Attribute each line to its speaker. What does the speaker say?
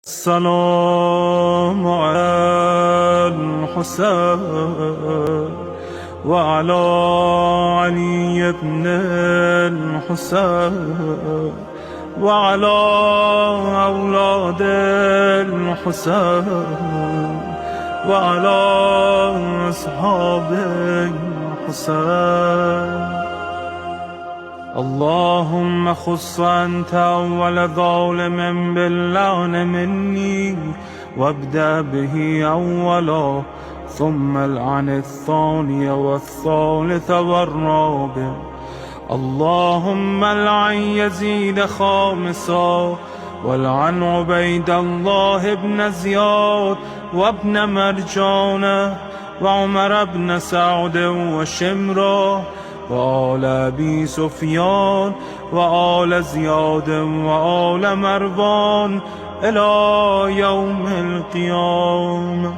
Speaker 1: السلام على الحسين وعلى علي بن الحسين وعلى أولاد الحسين وعلى أصحاب الحسين. اللهم خص أنت أول ظالم باللعن مني وابدأ به أولا، ثم العن الثاني والثالث والرابع. اللهم العن يزيد خامسا، والعن عبيد الله بن زياد وابن مرجانة وعمر بن سعد وشمرة وآل أبي سفيان وآل زياد وآل مروان إلى يوم القيامة.